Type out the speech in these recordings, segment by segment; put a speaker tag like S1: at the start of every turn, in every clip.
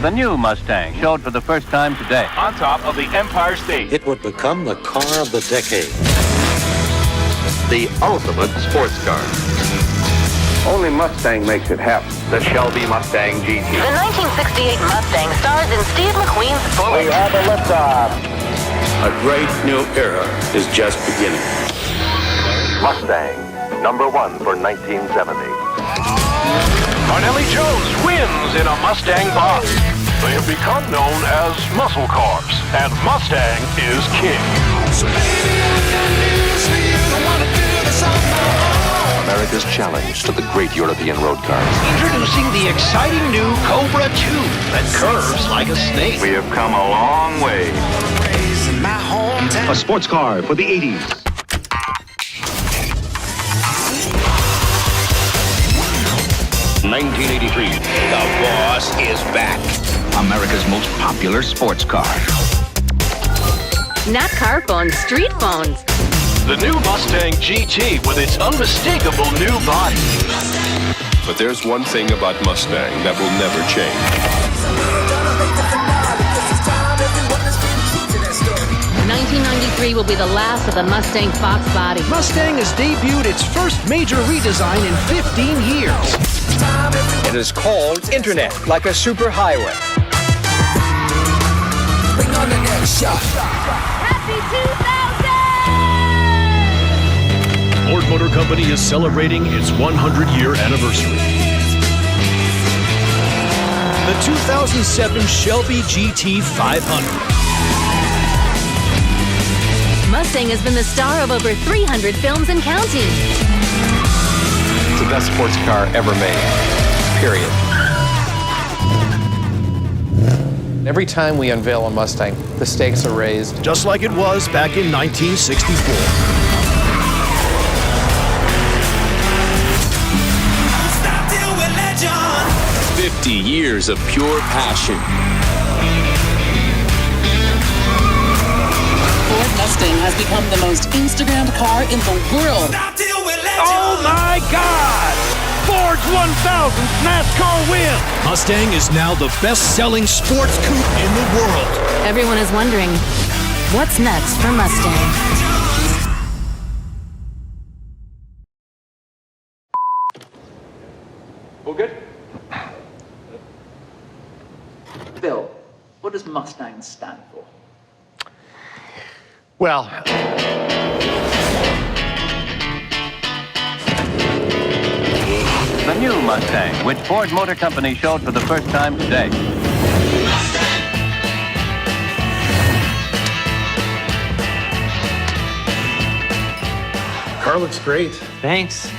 S1: The new Mustang showed for the first time today.
S2: On top of the Empire State.
S3: It would become the car of the decade.
S4: The ultimate sports car.
S5: Only Mustang makes it happen.
S4: The Shelby Mustang GT.
S6: The 1968 Mustang stars in Steve McQueen's Bullet.
S5: We have a liftoff.
S3: A great new era is just beginning.
S4: Mustang, #1 for 1970.
S2: Carnelli Jones wins in a Mustang box. They have become known as muscle cars, and Mustang is king.
S7: So baby, I got news for you. I wanna do this on my own.
S8: America's challenge to the great European road cars.
S2: Introducing the exciting new Cobra 2 that curves like a snake.
S4: We have come a long way.
S7: In my hometown.
S8: A sports car for the 80s.
S9: $1983. The boss is back. America's most popular sports car.
S6: Not car phones, street phones.
S2: The new Mustang GT with its unmistakable new body.
S10: But there's one thing about Mustang that will never change.
S6: 1993 will be the last of the Mustang Fox body.
S11: Mustang has debuted its first major redesign in 15 years.
S12: It is called Internet, like a superhighway.
S7: Bring on the next shot.
S6: Happy 2000!
S13: Ford Motor Company is celebrating its 100-year anniversary. The 2007 Shelby GT 500.
S6: Mustang has been the star of over 300 films and counting.
S12: It's the best sports car ever made, period. Every time we unveil a Mustang, the stakes are raised.
S13: Just like it was back in 1964.
S7: Stop till we're legend.
S8: 50 years of pure passion.
S14: Ford Mustang has become the most Instagrammed car in the world.
S7: Stop till we're legend.
S2: Oh my God! Ford's 1000th NASCAR win!
S13: Mustang is now the best-selling sports coupe in the world.
S6: Everyone is wondering, what's next for Mustang?
S15: All good?
S16: Bill, what does Mustang stand for?
S12: Well,
S1: The new Mustang, which Ford Motor Company showed for the first time today.
S12: car looks great.
S9: Thanks.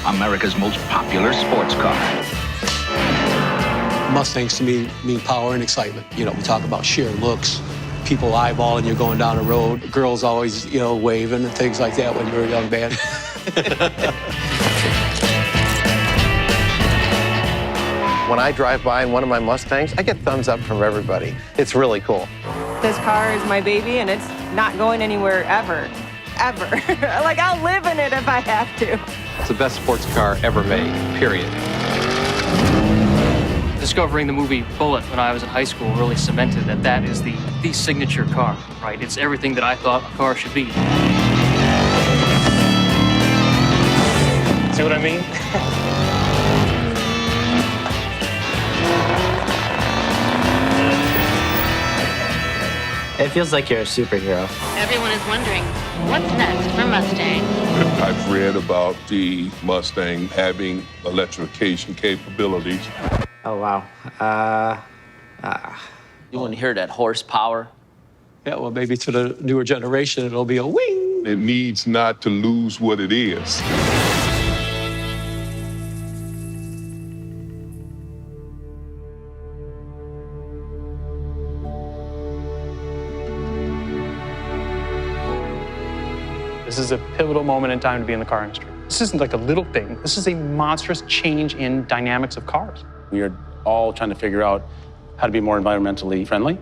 S9: America's most popular sports car.
S17: Mustangs to me mean power and excitement. You know, we talk about sheer looks, people eyeballing you going down the road, girls always, you know, waving and things like that when you're a young man.
S12: When I drive by in one of my Mustangs, I get thumbs up from everybody. It's really cool.
S18: This car is my baby, and it's not going anywhere ever. Ever. Like, I'll live in it if I have to.
S12: It's the best sports car ever made, period.
S19: Discovering the movie Bullet when I was in high school really cemented that that is the signature car, right? It's everything that I thought a car should be. See what I mean?
S20: It feels like you're a superhero.
S6: Everyone is wondering, what's next for Mustang?
S10: I've read about the Mustang having electrification capabilities.
S20: Oh, wow.
S16: You want to hear that horsepower?
S17: Yeah, well, maybe to the newer generation, it'll be a wing.
S10: It needs not to lose what it is.
S15: This is a pivotal moment in time to be in the car industry. This isn't like a little thing. This is a monstrous change in dynamics of cars. We are all trying to figure out how to be more environmentally friendly.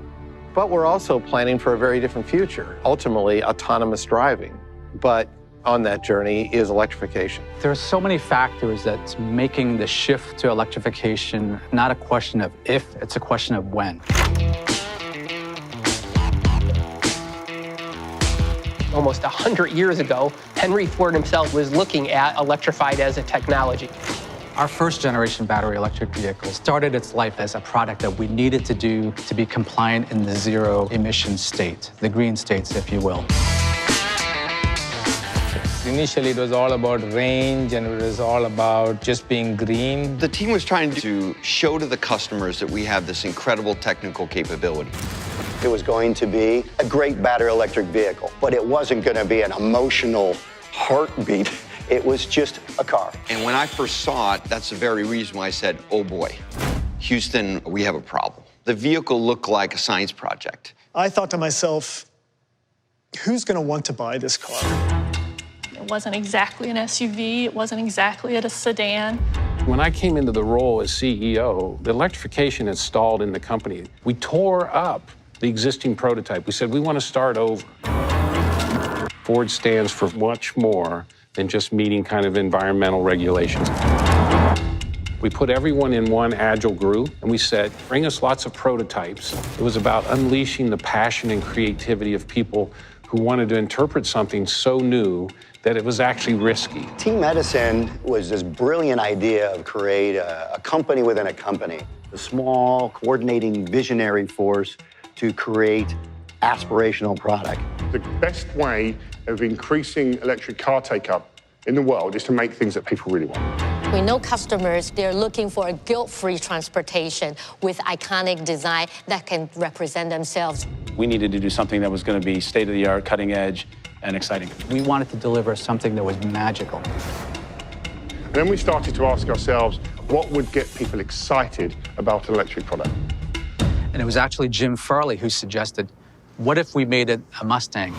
S12: But we're also planning for a very different future, ultimately autonomous driving. But on that journey is electrification.
S21: There are so many factors that's making the shift to electrification not a question of if, it's a question of when.
S22: Almost 100 years ago, Henry Ford himself was looking at electrified as a technology.
S21: Our first generation battery electric vehicle started its life as a product that we needed to do to be compliant in the zero emission state, the green states, if you will.
S23: Initially, it was all about range and it was all about just being green.
S24: The team was trying to show to the customers that we have this incredible technical capability.
S25: It was going to be a great battery electric vehicle, but it wasn't going to be an emotional heartbeat. It was just a car.
S24: And when I first saw it, that's the very reason why I said, oh boy, Houston, we have a problem. The vehicle looked like a science project.
S26: I thought to myself, who's going to want to buy this car?
S27: It wasn't exactly an SUV. It wasn't exactly a sedan.
S28: When I came into the role as CEO, the electrification had stalled in the company. We tore up the existing prototype. We said, we want to start over. Ford stands for much more than just meeting kind of environmental regulations. We put everyone in one agile group, and we said, bring us lots of prototypes. It was about unleashing the passion and creativity of people who wanted to interpret something so new that it was actually risky.
S25: Team Edison was this brilliant idea of create a company within a company, a small, coordinating, visionary force to create aspirational product.
S29: The best way of increasing electric car take-up in the world is to make things that people really want.
S30: We know customers, they're looking for a guilt-free transportation with iconic design that can represent themselves.
S15: We needed to do something that was going to be state-of-the-art, cutting edge, and exciting.
S21: We wanted to deliver something that was magical.
S29: And then we started to ask ourselves, what would get people excited about an electric product?
S21: And it was actually Jim Farley who suggested, what if we made it a Mustang?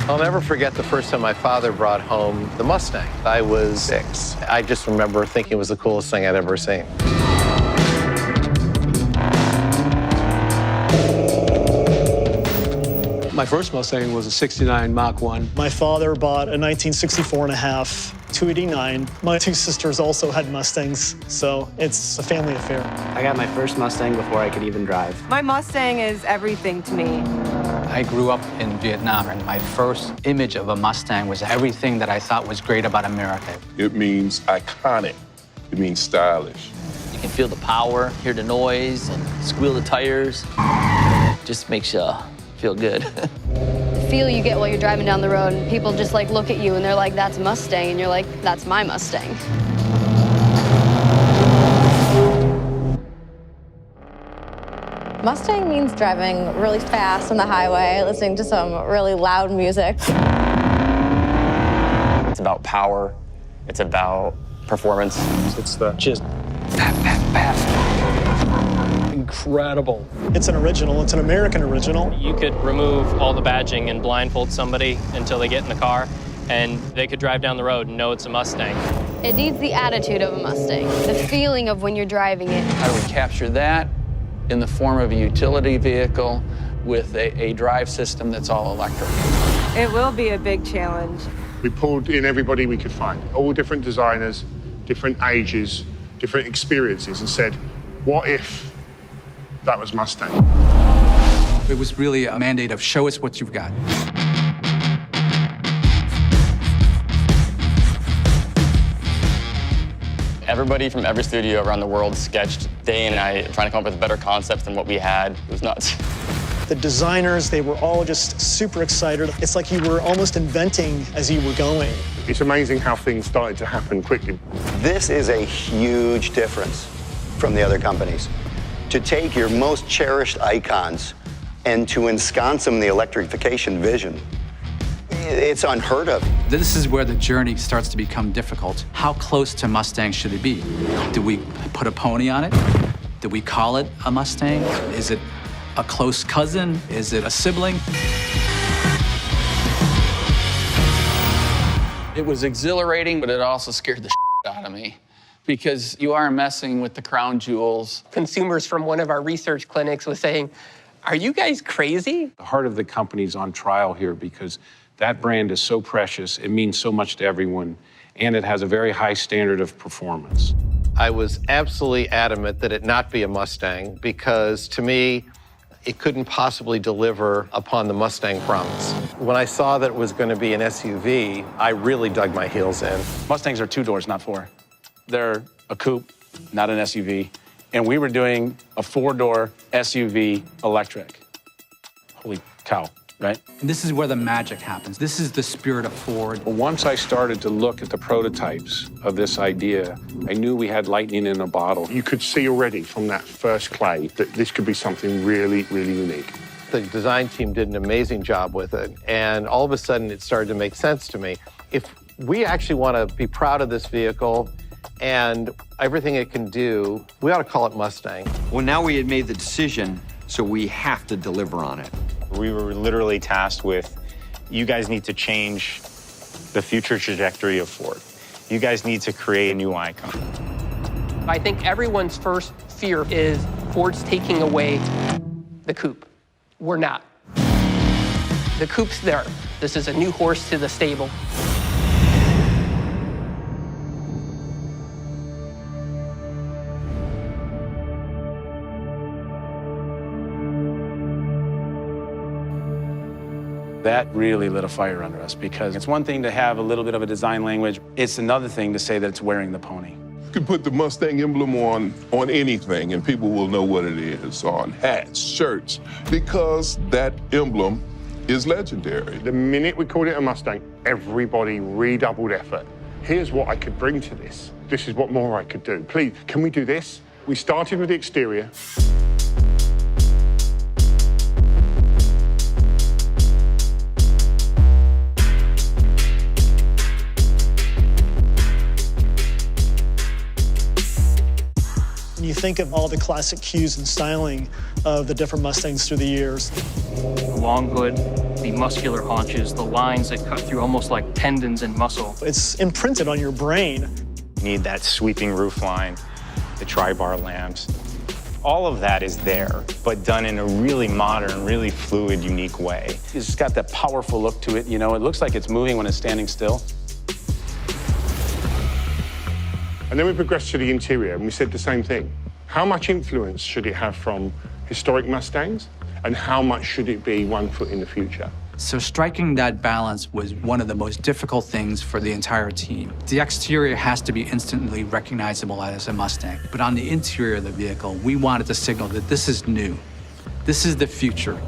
S12: I'll never forget the first time my father brought home the Mustang. I was 6. I just remember thinking it was the coolest thing I'd ever seen.
S17: My first Mustang was a '69 Mach-E.
S26: My father bought a 1964 and a half 289. My 2 sisters also had Mustangs, so it's a family affair.
S20: I got my first Mustang before I could even drive.
S18: My Mustang is everything to me.
S21: I grew up in Vietnam, and my first image of a Mustang was everything that I thought was great about America.
S10: It means iconic. It means stylish.
S31: You can feel the power, hear the noise, and squeal the tires. Just makes you feel good.
S32: Feel you get while you're driving down the road, and people just like look at you and they're like, that's a Mustang, and you're like, that's my Mustang.
S33: Mustang means driving really fast on the highway, listening to some really loud music.
S34: It's about power. It's about performance.
S15: It's the just incredible.
S26: It's an original. It's an American original.
S19: You could remove all the badging and blindfold somebody until they get in the car, and they could drive down the road and know it's a Mustang.
S32: It needs the attitude of a Mustang, the feeling of when you're driving it.
S35: How do we capture that in the form of a utility vehicle with a drive system that's all electric?
S18: It will be a big challenge.
S29: We pulled in everybody we could find, all different designers, different ages, different experiences, and said, what if that was Mustang?
S21: It was really a mandate of show us what you've got.
S34: Everybody from every studio around the world sketched day and night, trying to come up with better concepts than what we had. It was nuts.
S26: The designers, they were all just super excited. It's like you were almost inventing as you were going.
S29: It's amazing how things started to happen quickly.
S25: This is a huge difference from the other companies. To take your most cherished icons and to ensconce them in the electrification vision, it's unheard of.
S21: This is where the journey starts to become difficult. How close to Mustang should it be? Do we put a pony on it? Do we call it a Mustang? Is it a close cousin? Is it a sibling?
S35: It was exhilarating, but it also scared the shit out of me because you are messing with the crown jewels.
S22: Consumers from one of our research clinics was saying, Are you guys crazy?
S28: The heart of the company's on trial here because that brand is so precious, it means so much to everyone, and it has a very high standard of performance.
S12: I was absolutely adamant that it not be a Mustang because, to me, it couldn't possibly deliver upon the Mustang promise. When I saw that it was going to be an SUV, I really dug my heels in.
S15: Mustangs are 2 doors, not 4. They're a coupe, not an SUV. And we were doing a 4-door SUV electric. Holy cow, right?
S21: And this is where the magic happens. This is the spirit of Ford.
S28: Well, once I started to look at the prototypes of this idea, I knew we had lightning in a bottle.
S29: You could see already from that first clay that this could be something really, really unique.
S12: The design team did an amazing job with it, and all of a sudden it started to make sense to me. If we actually want to be proud of this vehicle and everything it can do, we ought to call it Mustang.
S1: Well, now we had made the decision, so we have to deliver on it.
S2: We were literally tasked with, you guys need to change the future trajectory of Ford. You guys need to create a new icon.
S22: I think everyone's first fear is Ford's taking away the coupe. We're not. The coupe's there. This is a new horse to the stable.
S15: That really lit a fire under us because it's one thing to have a little bit of a design language. It's another thing to say that it's wearing the pony.
S10: You can put the Mustang emblem on anything and people will know what it is, on hats, shirts, because that emblem is legendary.
S29: The minute we called it a Mustang, everybody redoubled effort. Here's what I could bring to this. This is what more I could do. Please, can we do this? We started with the exterior.
S26: When you think of all the classic cues and styling of the different Mustangs through the years.
S19: The long hood, the muscular haunches, the lines that cut through almost like tendons and muscle.
S26: It's imprinted on your brain.
S2: You need that sweeping roof line, the tri-bar lamps. All of that is there, but done in a really modern, really fluid, unique way.
S15: It's just got that powerful look to it, you know? It looks like it's moving when it's standing still.
S29: And then we progressed to the interior and we said the same thing. How much influence should it have from historic Mustangs? And how much should it be 1 foot in the future?
S21: So striking that balance was one of the most difficult things for the entire team. The exterior has to be instantly recognizable as a Mustang, but on the interior of the vehicle, we wanted to signal that this is new. This is the future.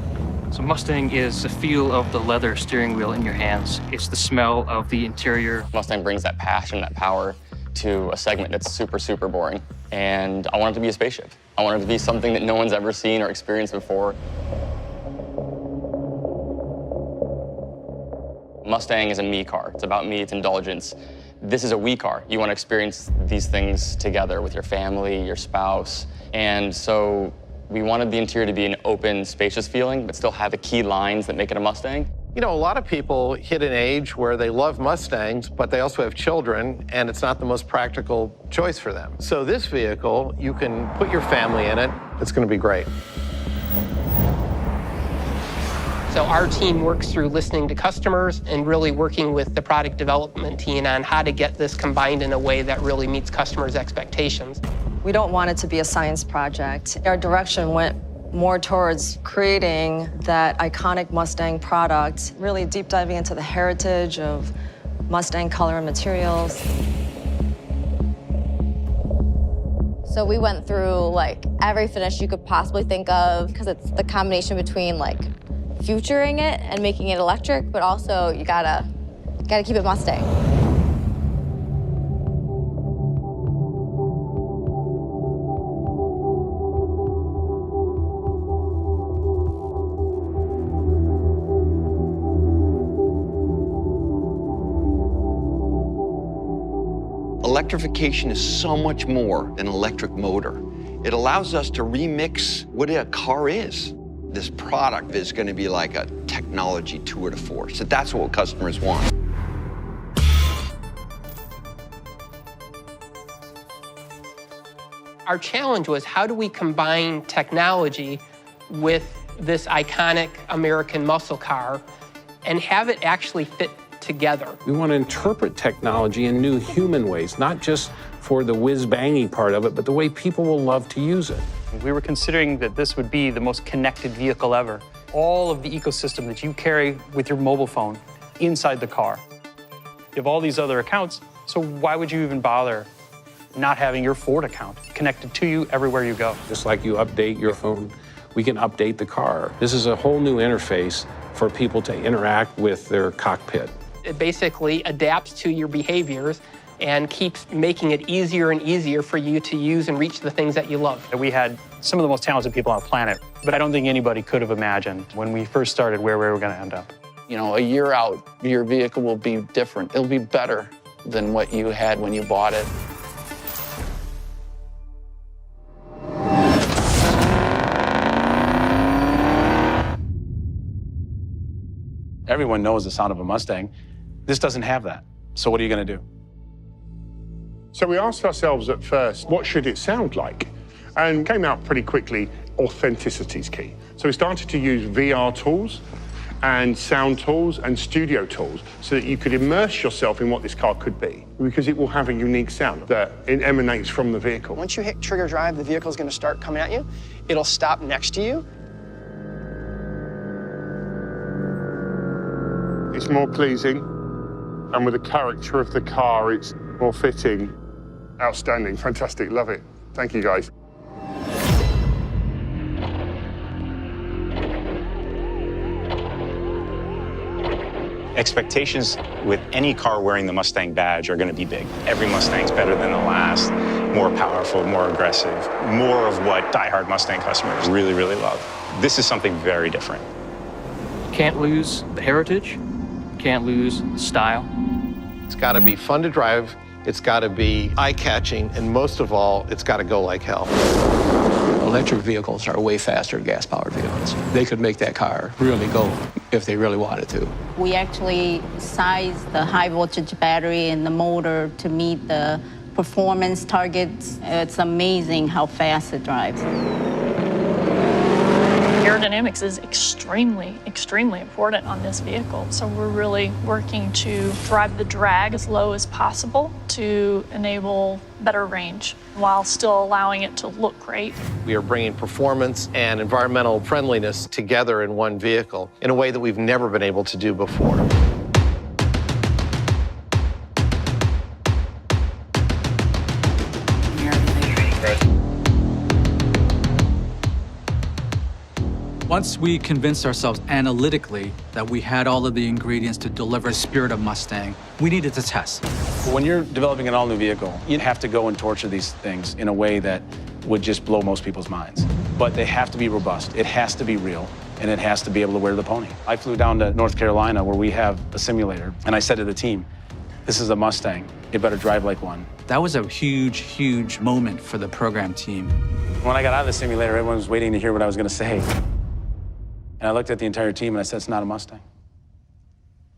S19: So Mustang is the feel of the leather steering wheel in your hands. It's the smell of the interior.
S34: Mustang brings that passion, that power to a segment that's super, super boring. And I want it to be a spaceship. I want it to be something that no one's ever seen or experienced before. Mustang is a me car. It's about me, it's indulgence. This is a we car. You want to experience these things together with your family, your spouse. And so we wanted the interior to be an open, spacious feeling, but still have the key lines that make it a Mustang.
S12: You know, a lot of people hit an age where they love Mustangs, but they also have children, and it's not the most practical choice for them. So this vehicle, you can put your family in it. It's going to be great.
S22: So our team works through listening to customers and really working with the product development team on how to get this combined in a way that really meets customers' expectations.
S32: We don't want it to be a science project. Our direction went more towards creating that iconic Mustang product, really deep diving into the heritage of Mustang color and materials.
S33: So we went through like every finish you could possibly think of because it's the combination between like futuring it and making it electric, but also you gotta keep it Mustang.
S1: Electrification is so much more than an electric motor. It allows us to remix what a car is. This product is going to be like a technology tour de force. So that's what customers want.
S22: Our challenge was how do we combine technology with this iconic American muscle car and have it actually fit together.
S28: We want to interpret technology in new human ways, not just for the whiz-banging part of it, but the way people will love to use it.
S15: We were considering that this would be the most connected vehicle ever. All of the ecosystem that you carry with your mobile phone inside the car. You have all these other accounts, so why would you even bother not having your Ford account connected to you everywhere you go?
S28: Just like you update your phone, we can update the car. This is a whole new interface for people to interact with their cockpit.
S22: It basically adapts to your behaviors and keeps making it easier and easier for you to use and reach the things that you love.
S15: We had some of the most talented people on the planet, but I don't think anybody could have imagined when we first started where we were going to end up.
S35: You know, a year out, your vehicle will be different. It'll be better than what you had when you bought it.
S15: Everyone knows the sound of a Mustang. This doesn't have that. So what are you going to do?
S29: So we asked ourselves at first, what should it sound like? And came out pretty quickly, authenticity is key. So we started to use VR tools and sound tools and studio tools so that you could immerse yourself in what this car could be, because it will have a unique sound that emanates from the vehicle.
S22: Once you hit trigger drive, the vehicle is going to start coming at you. It'll stop next to you.
S29: It's more pleasing, and with the character of the car, it's more fitting. Outstanding, fantastic, love it. Thank you, guys.
S2: Expectations with any car wearing the Mustang badge are going to be big. Every Mustang's better than the last, more powerful, more aggressive, more of what diehard Mustang customers really, really love. This is something very different.
S19: Can't lose the heritage, can't lose the style.
S12: It's got to be fun to drive, it's got to be eye-catching, and most of all, it's got to go like hell.
S17: Electric vehicles are way faster than gas-powered vehicles. They could make that car really go if they really wanted to.
S3: We actually sized the high-voltage battery and the motor to meet the performance targets. It's amazing how fast it drives.
S4: Aerodynamics is extremely, extremely important on this vehicle. So we're really working to drive the drag as low as possible to enable better range while still allowing it to look great.
S12: We are bringing performance and environmental friendliness together in one vehicle in a way that we've never been able to do before.
S21: Once we convinced ourselves analytically that we had all of the ingredients to deliver the spirit of Mustang, we needed to test.
S15: When you're developing an all-new vehicle, you have to go and torture these things in a way that would just blow most people's minds. But they have to be robust, it has to be real, and it has to be able to wear the pony. I flew down to North Carolina where we have a simulator, and I said to the team, this is a Mustang, it better drive like one.
S21: That was a huge, huge moment for the program team.
S15: When I got out of the simulator, everyone was waiting to hear what I was going to say. And I looked at the entire team and I said, it's not a Mustang.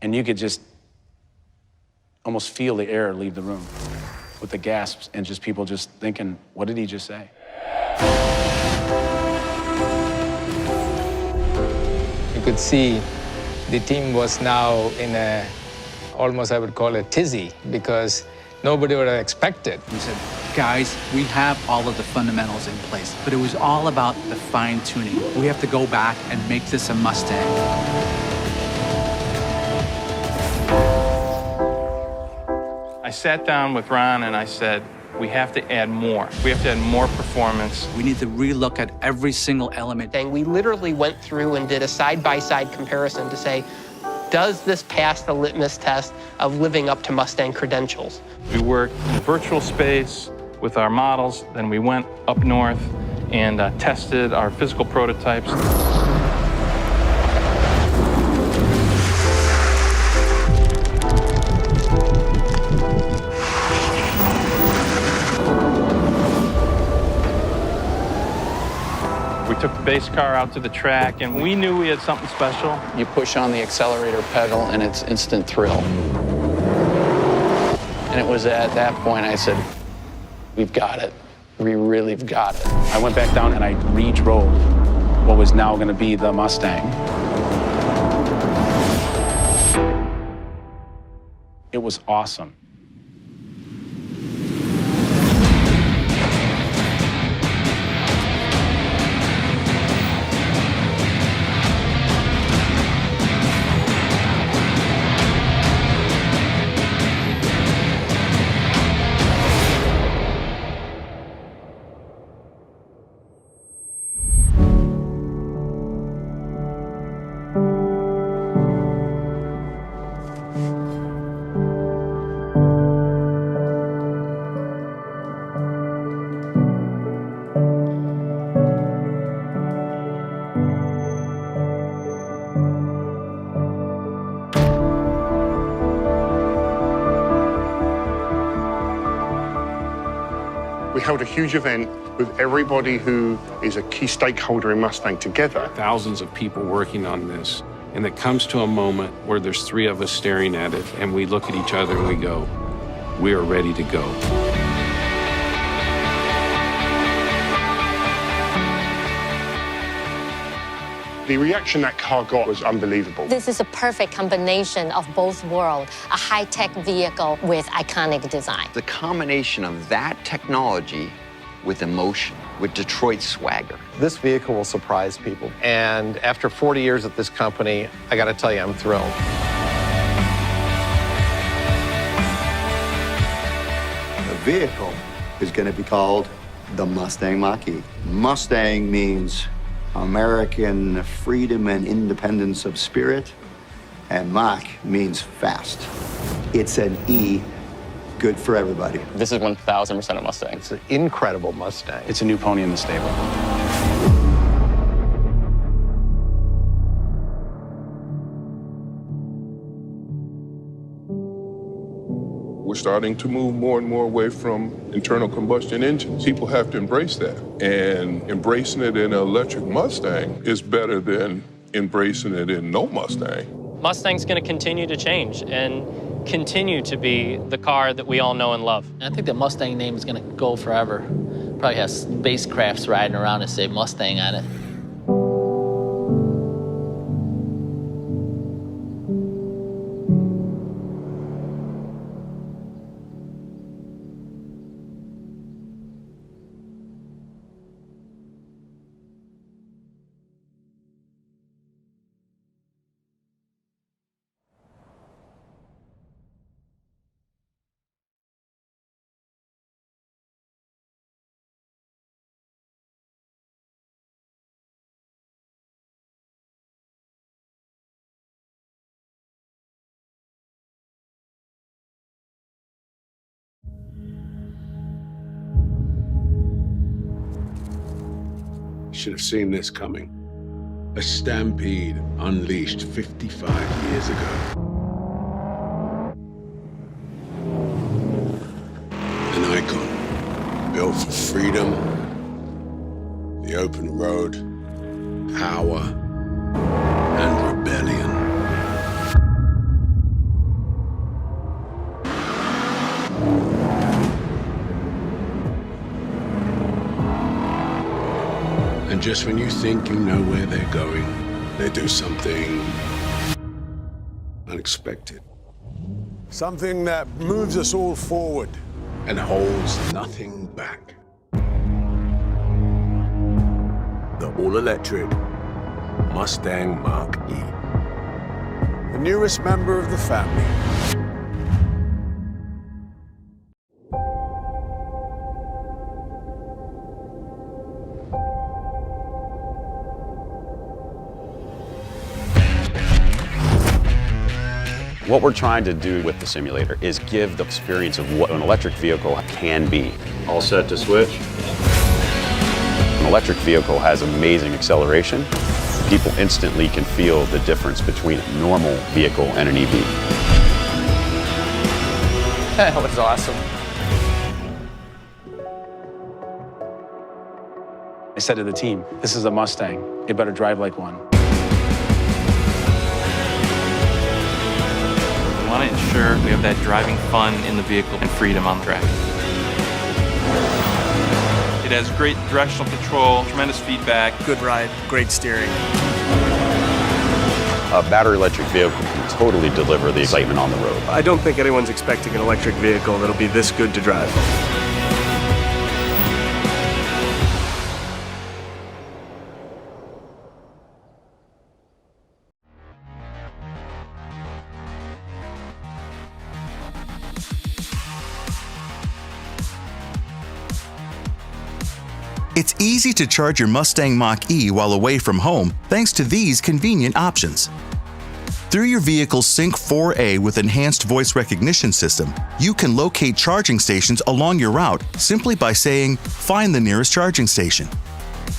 S15: And you could just almost feel the air leave the room with the gasps and just people just thinking, what did he just say?
S5: You could see the team was now in a, almost I would call it tizzy, because nobody would have expected.
S21: We said, guys, we have all of the fundamentals in place, but it was all about the fine-tuning. We have to go back and make this a Mustang.
S6: I sat down with Ron and I said, we have to add more. We have to add more performance.
S21: We need to relook at every single element.
S22: And we literally went through and did a side-by-side comparison to say, does this pass the litmus test of living up to Mustang credentials?
S6: We worked in virtual space with our models, then we went up north and tested our physical prototypes. We took the base car out to the track and we knew we had something special.
S35: You push on the accelerator pedal and it's instant thrill. And it was at that point I said, we've got it. We really've got it.
S15: I went back down and I re-drove what was now going to be the Mustang. It was awesome.
S29: We held a huge event with everybody who is a key stakeholder in Mustang together.
S28: Thousands of people working on this. And it comes to a moment where there's three of us staring at it, and we look at each other and we go, we are ready to go.
S29: The reaction that car got was unbelievable.
S7: This is a perfect combination of both worlds, a high-tech vehicle with iconic design.
S1: The combination of that technology with emotion, with Detroit swagger.
S12: This vehicle will surprise people. And after 40 years at this company, I got to tell you, I'm thrilled.
S8: The vehicle is going to be called the Mustang Mach-E. Mustang means American freedom and independence of spirit, and Mach means fast. It's an E, good for everybody.
S34: This is 1,000% a Mustang.
S12: It's an incredible Mustang.
S15: It's a new pony in the stable.
S10: We're starting to move more and more away from internal combustion engines. People have to embrace that. And embracing it in an electric Mustang is better than embracing it in no Mustang.
S19: Mustang's going to continue to change and continue to be the car that we all know and love.
S9: I think the Mustang name is going to go forever. Probably have spacecrafts riding around and say Mustang on it.
S11: Should have seen this coming. A stampede unleashed 55 years ago. An icon built for freedom, the open road, power, and rebellion. And just when you think you know where they're going, they do something unexpected.
S13: Something that moves us all forward.
S11: And holds nothing back. The all-electric Mustang Mach-E.
S13: The newest member of the family.
S14: What we're trying to do with the simulator is give the experience of what an electric vehicle can be.
S16: All set to switch.
S14: An electric vehicle has amazing acceleration. People instantly can feel the difference between a normal vehicle and an EV.
S9: That was awesome.
S15: I said to the team, this is a Mustang. It better drive like one.
S6: We want to ensure we have that driving fun in the vehicle and freedom on the track. It has great directional control, tremendous feedback.
S2: Good ride, great steering.
S14: A battery electric vehicle can totally deliver the excitement on the road.
S2: I don't think anyone's expecting an electric vehicle that'll be this good to drive.
S3: It's easy to charge your Mustang Mach-E while away from home thanks to these convenient options. Through your vehicle's Sync 4A with enhanced voice recognition system, you can locate charging stations along your route simply by saying, "Find the nearest charging station."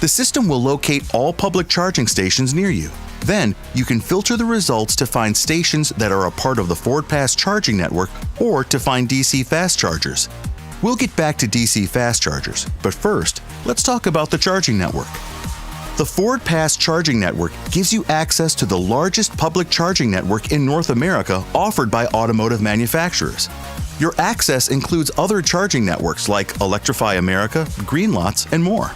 S3: The system will locate all public charging stations near you. Then, you can filter the results to find stations that are a part of the Ford Pass charging network or to find DC fast chargers. We'll get back to DC fast chargers, but first, let's talk about the charging network. The Ford Pass charging network gives you access to the largest public charging network in North America offered by automotive manufacturers. Your access includes other charging networks like Electrify America, Greenlots, and more.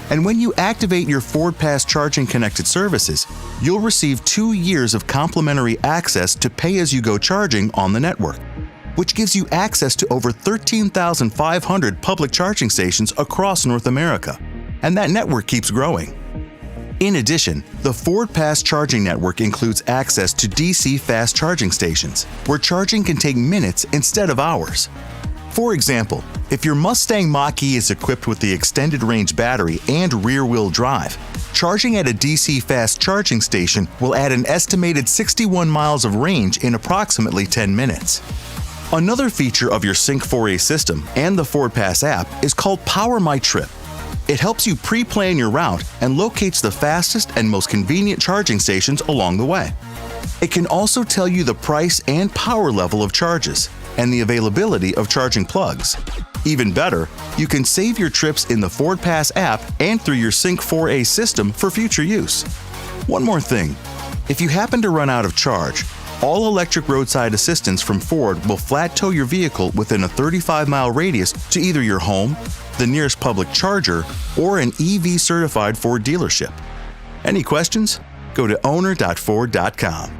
S3: And when you activate your Ford Pass charging connected services, you'll receive 2 years of complimentary access to pay-as-you-go charging on the network, which gives you access to over 13,500 public charging stations across North America. And that network keeps growing. In addition, the Ford Pass charging network includes access to DC fast charging stations, where charging can take minutes instead of hours. For example, if your Mustang Mach-E is equipped with the extended range battery and rear-wheel drive, charging at a DC fast charging station will add an estimated 61 miles of range in approximately 10 minutes. Another feature of your Sync 4A system and the Ford Pass app is called Power My Trip. It helps you pre-plan your route and locates the fastest and most convenient charging stations along the way. It can also tell you the price and power level of charges and the availability of charging plugs. Even better, you can save your trips in the Ford Pass app and through your Sync 4A system for future use. One more thing, if you happen to run out of charge, all electric roadside assistance from Ford will flat tow your vehicle within a 35-mile radius to either your home, the nearest public charger, or an EV-certified Ford dealership. Any questions? Go to owner.ford.com.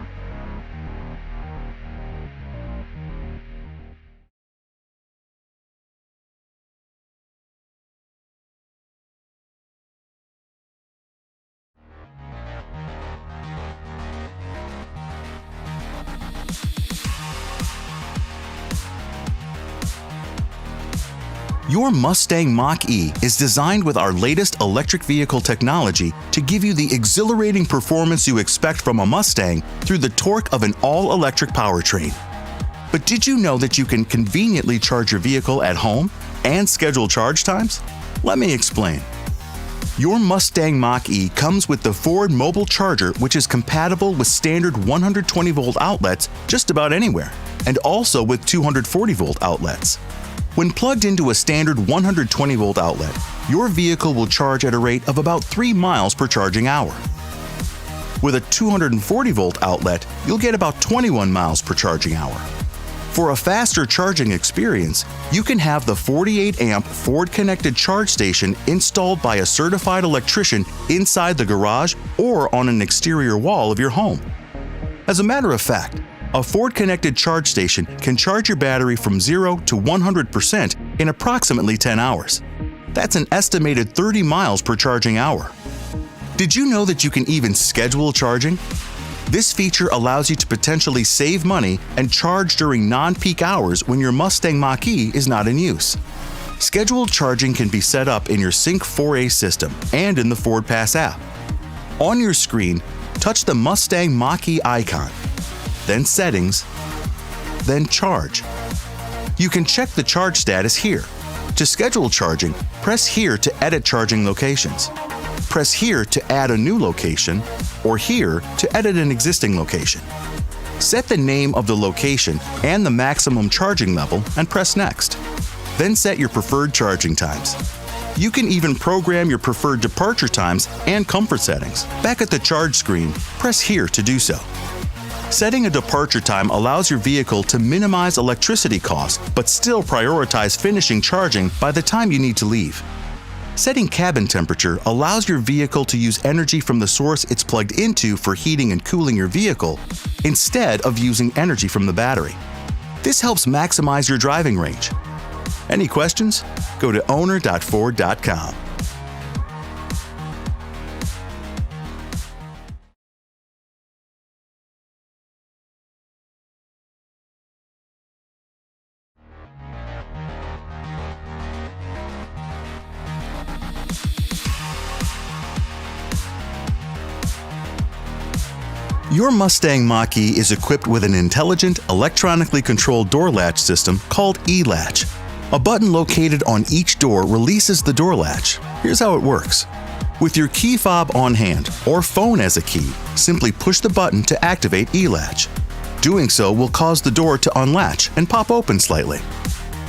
S3: Your Mustang Mach-E is designed with our latest electric vehicle technology to give you the exhilarating performance you expect from a Mustang through the torque of an all-electric powertrain. But did you know that you can conveniently charge your vehicle at home and schedule charge times? Let me explain. Your Mustang Mach-E comes with the Ford Mobile Charger, which is compatible with standard 120-volt outlets just about anywhere, and also with 240-volt outlets. When plugged into a standard 120-volt outlet, your vehicle will charge at a rate of about 3 miles per charging hour. With a 240-volt outlet, you'll get about 21 miles per charging hour. For a faster charging experience, you can have the 48-amp Ford Connected Charge Station installed by a certified electrician inside the garage or on an exterior wall of your home. As a matter of fact, a Ford Connected Charge Station can charge your battery from 0 to 100% in approximately 10 hours. That's an estimated 30 miles per charging hour. Did you know that you can even schedule charging? This feature allows you to potentially save money and charge during non-peak hours when your Mustang Mach-E is not in use. Scheduled charging can be set up in your Sync 4A system and in the Ford Pass app. On your screen, touch the Mustang Mach-E icon, then Settings, then Charge. You can check the charge status here. To schedule charging, press here to edit charging locations. Press here to add a new location, or here to edit an existing location. Set the name of the location and the maximum charging level and press Next. Then set your preferred charging times. You can even program your preferred departure times and comfort settings. Back at the charge screen, press here to do so. Setting a departure time allows your vehicle to minimize electricity costs but still prioritize finishing charging by the time you need to leave. Setting cabin temperature allows your vehicle to use energy from the source it's plugged into for heating and cooling your vehicle, instead of using energy from the battery. This helps maximize your driving range. Any questions? Go to owner.ford.com. Your Mustang Mach-E is equipped with an intelligent, electronically controlled door latch system called E-Latch. A button located on each door releases the door latch. Here's how it works. With your key fob on hand or phone as a key, simply push the button to activate E-Latch. Doing so will cause the door to unlatch and pop open slightly.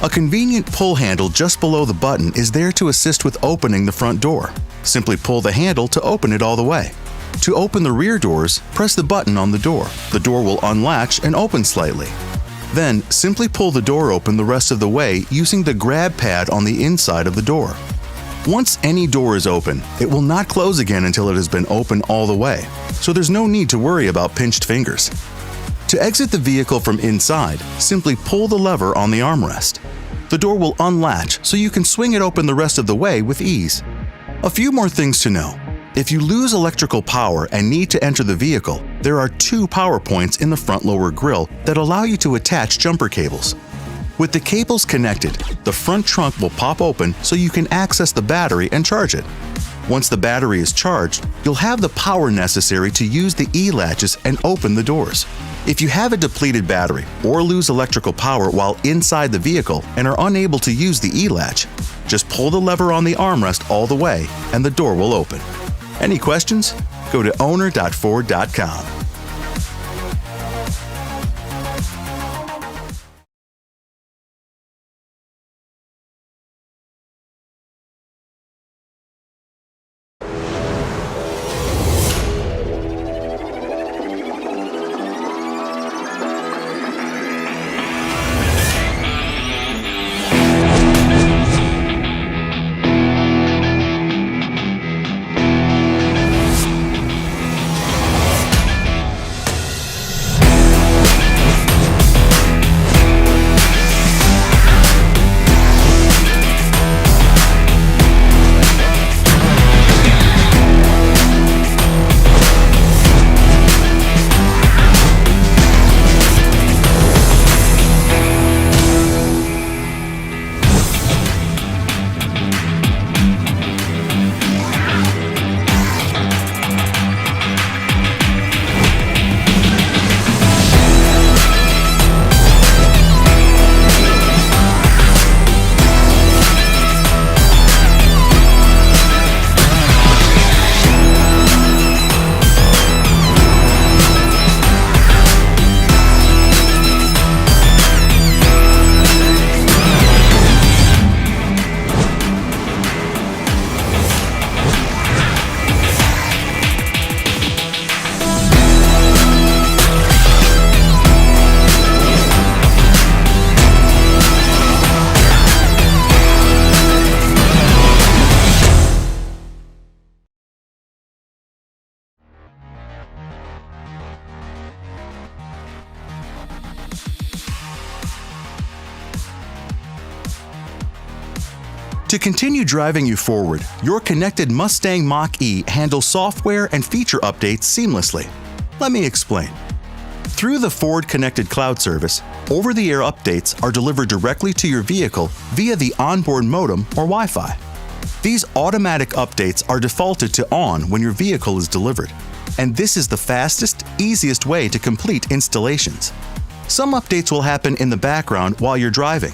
S3: A convenient pull handle just below the button is there to assist with opening the front door. Simply pull the handle to open it all the way. To open the rear doors, press the button on the door. The door will unlatch and open slightly. Then, simply pull the door open the rest of the way using the grab pad on the inside of the door. Once any door is open, it will not close again until it has been open all the way, so there's no need to worry about pinched fingers. To exit the vehicle from inside, simply pull the lever on the armrest. The door will unlatch so you can swing it open the rest of the way with ease. A few more things to know. If you lose electrical power and need to enter the vehicle, there are 2 power points in the front lower grille that allow you to attach jumper cables. With the cables connected, the front trunk will pop open so you can access the battery and charge it. Once the battery is charged, you'll have the power necessary to use the E-latches and open the doors. If you have a depleted battery or lose electrical power while inside the vehicle and are unable to use the E-latch, just pull the lever on the armrest all the way and the door will open. Any questions? Go to owner.ford.com. To continue driving you forward, your connected Mustang Mach-E handles software and feature updates seamlessly. Let me explain. Through the Ford Connected Cloud service, over-the-air updates are delivered directly to your vehicle via the onboard modem or Wi-Fi. These automatic updates are defaulted to on when your vehicle is delivered, and this is the fastest, easiest way to complete installations. Some updates will happen in the background while you're driving.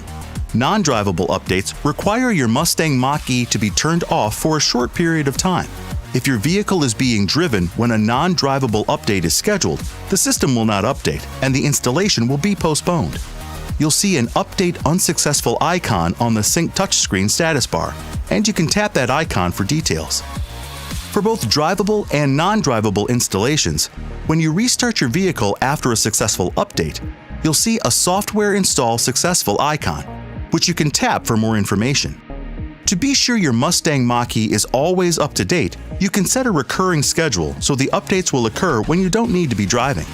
S3: Non-drivable updates require your Mustang Mach-E to be turned off for a short period of time. If your vehicle is being driven when a non-drivable update is scheduled, the system will not update and the installation will be postponed. You'll see an Update Unsuccessful icon on the Sync touchscreen status bar, and you can tap that icon for details. For both drivable and non-drivable installations, when you restart your vehicle after a successful update, you'll see a Software Install Successful icon, which you can tap for more information. To be sure your Mustang Mach-E is always up to date, you can set a recurring schedule so the updates will occur when you don't need to be driving.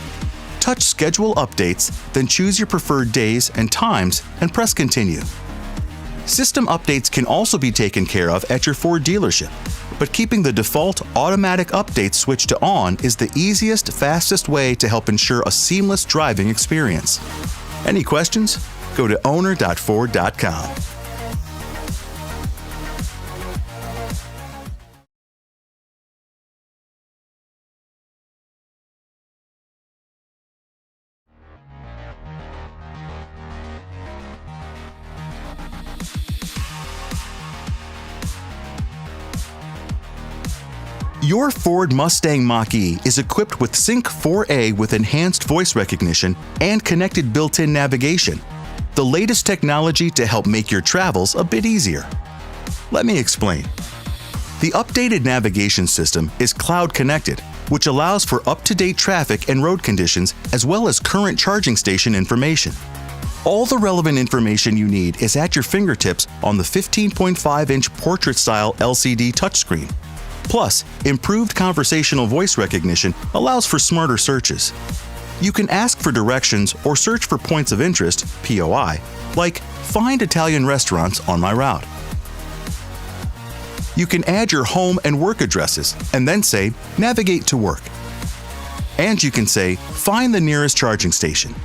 S3: Touch Schedule Updates, then choose your preferred days and times and press Continue. System updates can also be taken care of at your Ford dealership, but keeping the default automatic update switch to on is the easiest, fastest way to help ensure a seamless driving experience. Any questions? Go to owner.ford.com. Your Ford Mustang Mach-E is equipped with Sync 4A with enhanced voice recognition and connected built-in navigation, the latest technology to help make your travels a bit easier. Let me explain. The updated navigation system is cloud-connected, which allows for up-to-date traffic and road conditions as well as current charging station information. All the relevant information you need is at your fingertips on the 15.5-inch portrait-style LCD touchscreen. Plus, improved conversational voice recognition allows for smarter searches. You can ask for directions or search for points of interest, POI, like find Italian restaurants on my route. You can add your home and work addresses and then say navigate to work. And you can say find the nearest charging station.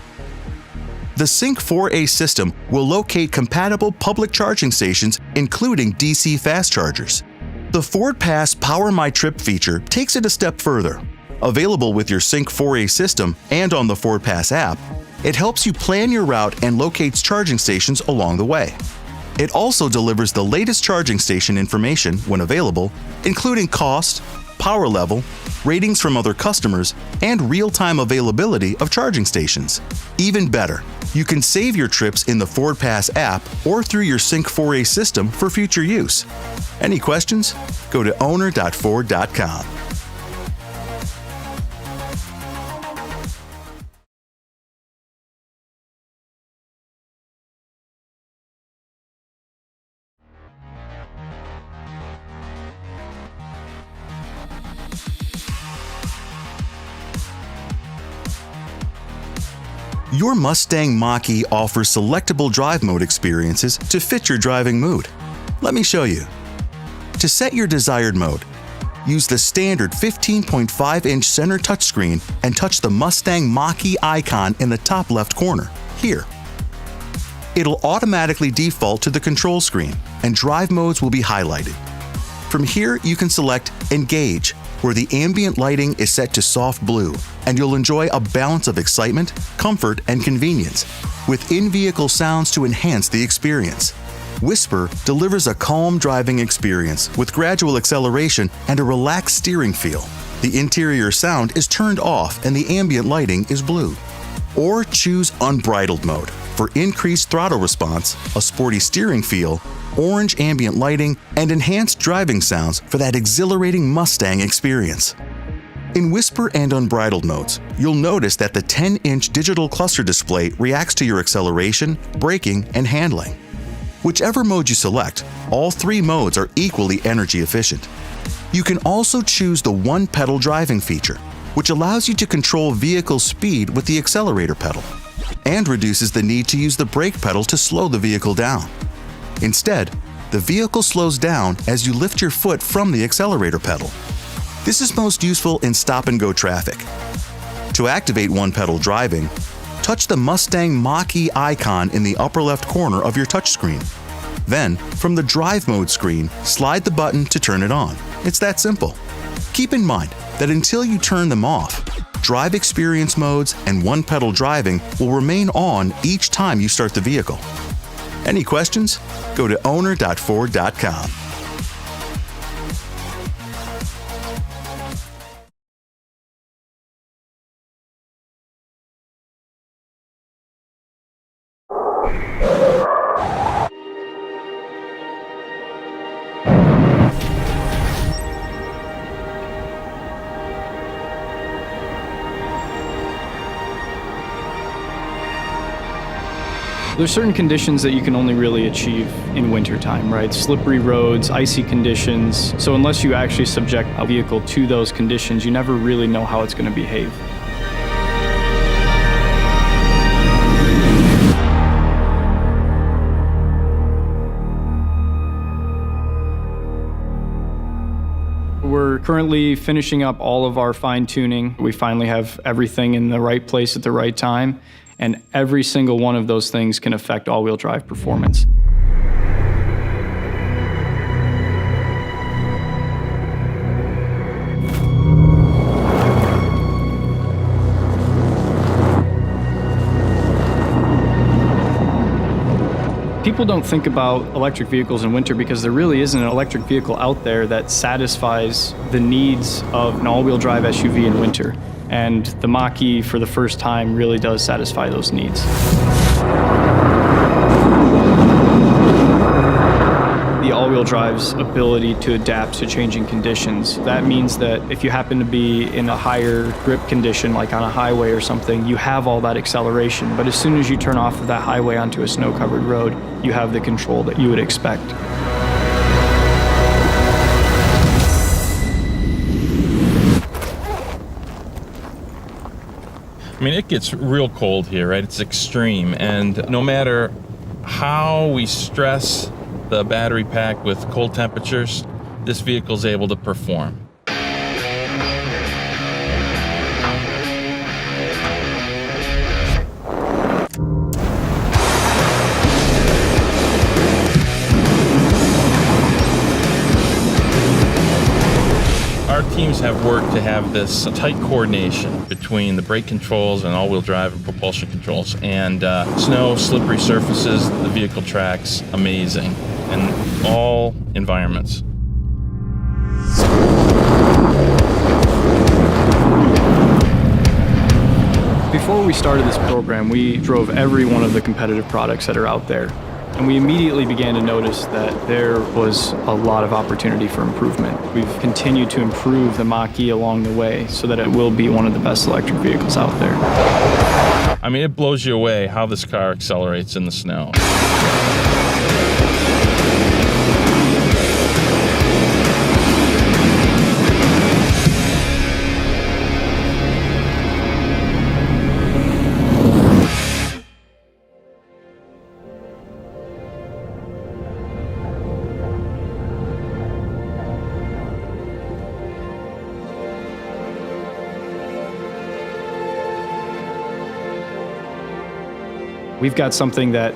S3: The Sync 4A system will locate compatible public charging stations, including DC fast chargers. The Ford Pass Power My Trip feature takes it a step further. Available with your Sync 4A system and on the Ford Pass app, it helps you plan your route and locates charging stations along the way. It also delivers the latest charging station information when available, including cost, power level, ratings from other customers, and real-time availability of charging stations. Even better, you can save your trips in the Ford Pass app or through your Sync 4A system for future use. Any questions? Go to owner.ford.com. Your Mustang Mach-E offers selectable drive mode experiences to fit your driving mood. Let me show you. To set your desired mode, use the standard 15.5-inch center touchscreen and touch the Mustang Mach-E icon in the top left corner, here. It'll automatically default to the control screen, and drive modes will be highlighted. From here, you can select Engage, where the ambient lighting is set to soft blue, and you'll enjoy a balance of excitement, comfort, and convenience, with in-vehicle sounds to enhance the experience. Whisper delivers a calm driving experience with gradual acceleration and a relaxed steering feel. The interior sound is turned off and the ambient lighting is blue. Or choose Unbridled mode for increased throttle response, a sporty steering feel, orange ambient lighting, and enhanced driving sounds for that exhilarating Mustang experience. In Whisper and Unbridled modes, you'll notice that the 10-inch digital cluster display reacts to your acceleration, braking, and handling. Whichever mode you select, all three modes are equally energy efficient. You can also choose the one-pedal driving feature, which allows you to control vehicle speed with the accelerator pedal, and reduces the need to use the brake pedal to slow the vehicle down. Instead, the vehicle slows down as you lift your foot from the accelerator pedal. This is most useful in stop-and-go traffic. To activate one-pedal driving, touch the Mustang Mach-E icon in the upper left corner of your touchscreen. Then, from the Drive Mode screen, slide the button to turn it on. It's that simple. Keep in mind that until you turn them off, Drive Experience modes and one-pedal driving will remain on each time you start the vehicle. Any questions? Go to owner.ford.com.
S4: There's certain conditions that you can only really achieve in wintertime, right? Slippery roads, icy conditions. So unless you actually subject a vehicle to those conditions, you never really know how it's going to behave. We're currently finishing up all of our fine-tuning. We finally have everything in the right place at the right time, and every single one of those things can affect all-wheel drive performance. People don't think about electric vehicles in winter because there really isn't an electric vehicle out there that satisfies the needs of an all-wheel drive SUV in winter. And the Mach-E, for the first time, really does satisfy those needs. The all-wheel drive's ability to adapt to changing conditions. That means that if you happen to be in a higher grip condition, like on a highway or something, you have all that acceleration. But as soon as you turn off of that highway onto a snow-covered road, you have the control that you would expect.
S5: I mean, it gets real cold here, right? It's extreme, and no matter how we stress the battery pack with cold temperatures, this vehicle's able to perform. Our teams have worked to have this tight coordination between the brake controls and all-wheel drive and propulsion controls. And snow, slippery surfaces, the vehicle tracks amazing in all environments.
S4: Before we started this program, we drove every one of the competitive products that are out there. And we immediately began to notice that there was a lot of opportunity for improvement. We've continued to improve the Mach-E along the way so that it will be one of the best electric vehicles out there.
S5: I mean, it blows you away how this car accelerates in the snow.
S4: We've got something that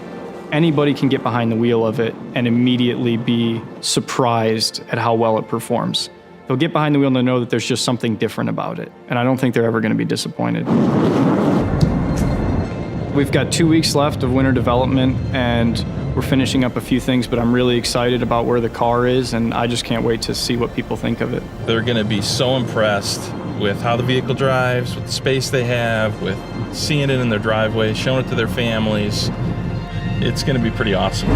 S4: anybody can get behind the wheel of it and immediately be surprised at how well it performs. They'll get behind the wheel and they'll know that there's just something different about it. And I don't think they're ever going to be disappointed. We've got 2 weeks left of winter development and we're finishing up a few things, but I'm really excited about where the car is and I just can't wait to see what people think of it.
S5: They're going to be so impressed with how the vehicle drives, with the space they have, with seeing it in their driveway, showing it to their families. It's going to be pretty awesome.